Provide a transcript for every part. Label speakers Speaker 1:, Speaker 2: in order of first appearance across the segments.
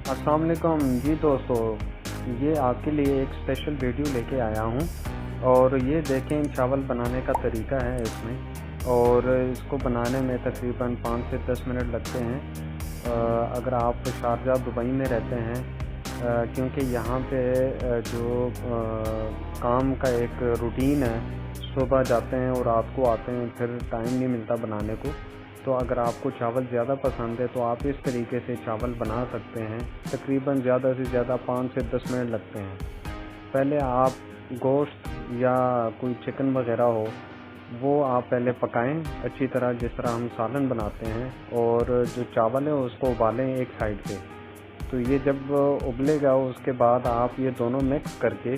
Speaker 1: अस्सलाम वालेकुम जी दोस्तों, ये आपके लिए एक स्पेशल वीडियो लेके आया हूँ और ये देखें चावल बनाने का तरीका है इसमें। और इसको बनाने में तकरीबन 5 से 10 मिनट लगते हैं अगर आप शारजा दुबई में रहते हैं, क्योंकि यहाँ पे जो काम का एक रूटीन है, सुबह जाते हैं और रात को आते हैं, फिर टाइम नहीं मिलता बनाने को। तो अगर आपको चावल ज़्यादा पसंद है तो आप इस तरीके से चावल बना सकते हैं। तकरीबन ज़्यादा से ज़्यादा 5 से 10 मिनट लगते हैं। पहले आप गोश्त या कोई चिकन वगैरह हो वो आप पहले पकाएं अच्छी तरह, जिस तरह हम सालन बनाते हैं, और जो चावल है उसको उबालें एक साइड पे। तो ये जब उबलेगा उसके बाद आप ये दोनों मिक्स करके,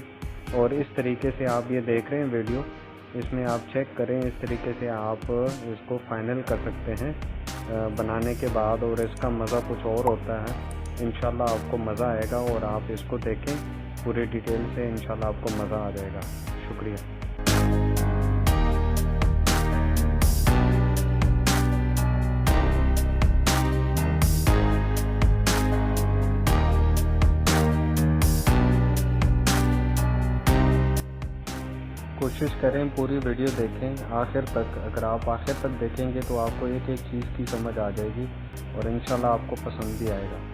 Speaker 1: और इस तरीके से आप ये देख रहे हैं वीडियो, इसमें आप चेक करें, इस तरीके से आप इसको फाइनल कर सकते हैं बनाने के बाद। और इसका मज़ा कुछ और होता है। इंशाल्लाह आपको मज़ा आएगा और आप इसको देखें पूरी डिटेल से, इंशाल्लाह आपको मज़ा आ जाएगा। शुक्रिया। कोशिश करें पूरी वीडियो देखें आखिर तक। अगर आप आखिर तक देखेंगे तो आपको एक एक चीज़ की समझ आ जाएगी और इंशाल्लाह आपको पसंद भी आएगा।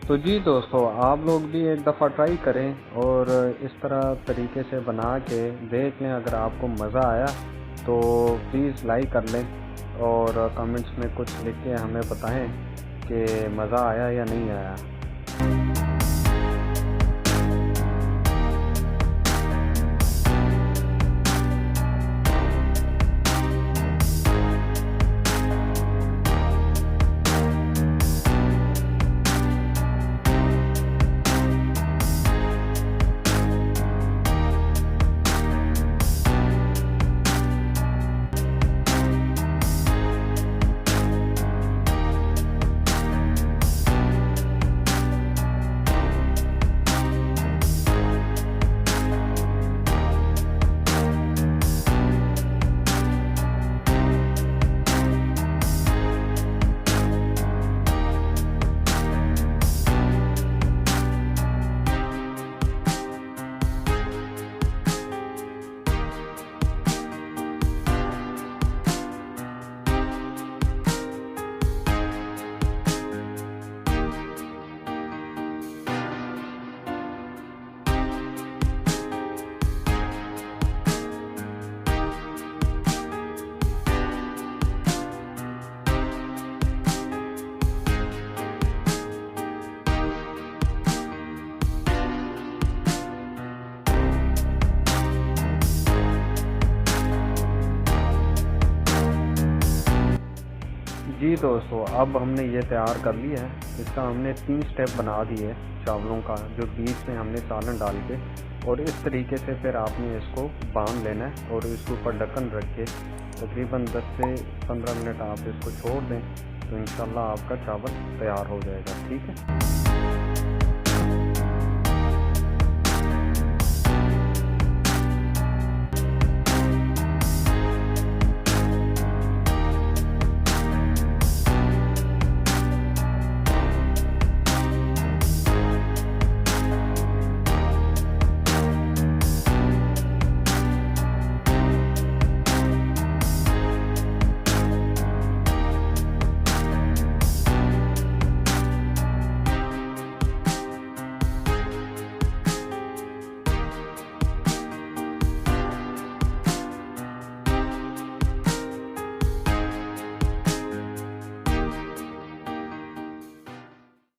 Speaker 1: तो जी दोस्तों, आप लोग भी एक दफ़ा ट्राई करें और इस तरह तरीके से बना के देख लें। अगर आपको मज़ा आया तो प्लीज़ लाइक कर लें और कमेंट्स में कुछ लिख के हमें बताएं कि मज़ा आया या नहीं आया। जी दोस्तों, अब हमने ये तैयार कर लिया है। इसका हमने 3 स्टेप बना दिए चावलों का, जो बीच में हमने सालन डाल के, और इस तरीके से फिर आपने इसको बांध लेना है और इसके ऊपर ढक्कन रख के तकरीबन 10 से 15 मिनट आप इसको छोड़ दें तो इंशाल्लाह आपका चावल तैयार हो जाएगा। ठीक है।